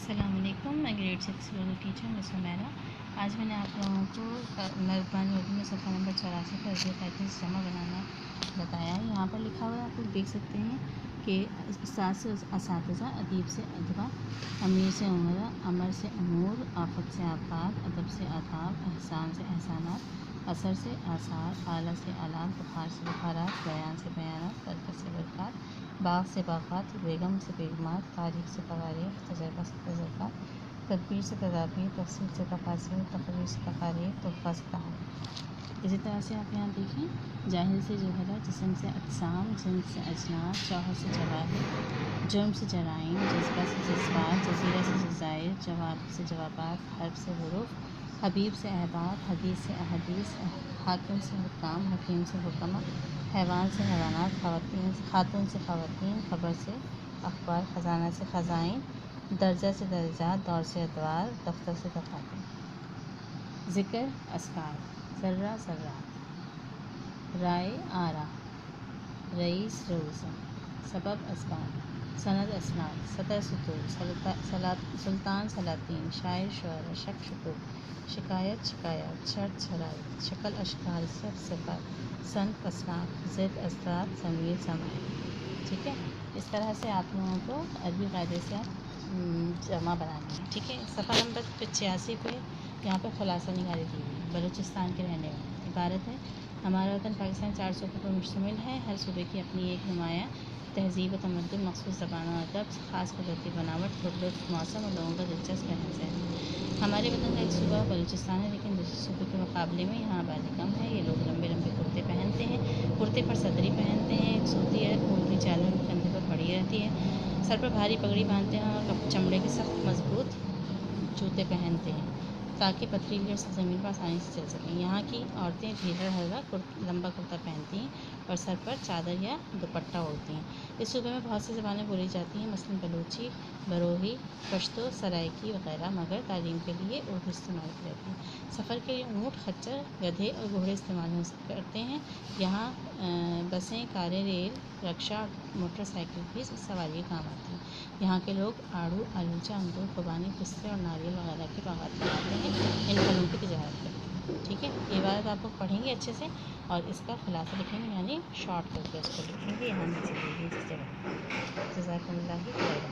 السلام علیکم، میں گریڈ 6 اردو ٹیچر مس عمیرہ۔ آج میں نے آپ لوگوں کو مربانی اردو میں صفحہ نمبر 84 پر عربی قاعدے سے جمع بنانا بتایا ہے۔ یہاں پر لکھا ہوا ہے، آپ لوگ دیکھ سکتے ہیں کہ استاد سے اساتذہ، ادیب سے ادبا، امیر سے عمرہ، امر سے امور، آفت سے آفات، ادب سے آداب، احسان سے احسانات، اثر سے آثار، آلہ سے آلات، بخار سے بخارات، بیان سے بیانات، برکت سے برکات، باغ سے باغات، بیگم سے بیگمات، تاریخ سے تواریخ، تجربہ سے تجربات، تدبیر سے تدابیر، تفسیر سے تفاسیر، تقریر سے تقاریر، تحفہ سے تحائف۔ اسی طرح سے آپ یہاں دیکھیں، جاہل سے جوہرہ، جسم سے اجسام، جنس سے اجناس، جوہر سے جواہر، جرم سے جرائم، جذبہ سے جذبات، جزیرہ سے جزائر، جواب سے جوابات، حرف سے حروف، حبیب سے احباب، حدیث سے احادیث، حاکم سے حکام، حکیم سے حکمہ، حیوان سے حیوانات، خاتون سے خواتین، خبر سے اخبار، خزانہ سے خزائن، درجہ سے درجات، دور سے ادوار، دفتر سے دفاتر۔ ذکر اذکار، ذرہ ذرات، رائے آرا، رئیس رؤوسا، سبب اسباب، سند اسناد، سطر سطور، سلطان سلاطین، شاعر شعرا، شک شکوک، شکایت شکایات، شرط شرائط، شکل اشکال، صف صفات، صنف اصناف، ضد اضداد، ضمیر ضمائر۔ ٹھیک ہے، اس طرح سے آپ لوگوں کو عربی قاعدے سے آپ جمع بنانی ہے۔ ٹھیک ہے، صفحہ نمبر 86 پہ یہاں پہ خلاصہ نگاری دی ہوئی ہے۔ بلوچستان کے رہنے والے، عبارت ہے: ہمارا وطن پاکستان 4 صوبوں پر مشتمل ہے۔ ہر صوبے کی اپنی ایک نمایاں تہذیب و تمدن، مخصوص زبان و ادب، خاص قدرتی بناوٹ، خوبصورت موسم اور لوگوں کا دلچسپ رہن سہن ہے۔ ہمارے وطن کا ایک صوبہ بلوچستان ہے، لیکن دوسرے صوبے کے مقابلے میں یہاں آبادی کم ہے۔ یہ لوگ لمبے لمبے کرتے پہنتے ہیں، کرتے پر صدری پہنتے ہیں، ایک سوتی ہے اونٹنی چال میں کندھے پر پڑی رہتی ہے، سر پر بھاری پگڑی باندھتے ہیں اور چمڑے کے سخت مضبوط جوتے پہنتے ہیں تاکہ پتھریلی اور سخت زمین پر آسانی سے چل سکیں۔ یہاں کی عورتیں ڈھیلا ڈھالا لمبا کرتا پہنتی ہیں اور سر پر چادر یا دوپٹہ اوڑھتی ہیں۔ اس صوبے میں بہت سی زبانیں بولی جاتی ہیں، مثلاً بلوچی، بروہی، پشتو، سرائکی وغیرہ، مگر تعلیم کے لیے اردو استعمال کی جاتی ہے۔ سفر کے لیے اونٹ، خچر، گدھے اور گھوڑے استعمال کرتے ہیں۔ یہاں بسیں، کاریں، ریل، رکشہ اور موٹر سائیکل بھی سواری کے کام آتی ہیں۔ یہاں کے لوگ آڑو، آلوچہ، انگور، خوبانی، پستے اور ناریل وغیرہ کے باغات لگاتے ہیں، ان پھلوں کی تجارت کرتے ہیں۔ ٹھیک ہے، یہ بات آپ لوگ پڑھیں گے اچھے سے اور اس کا خلاصہ لکھیں گے، یعنی شارٹ کر کے اس کو لکھیں گے یہاں نیچے دی گئی جس جگہ۔ جزاکم اللہ خیرا۔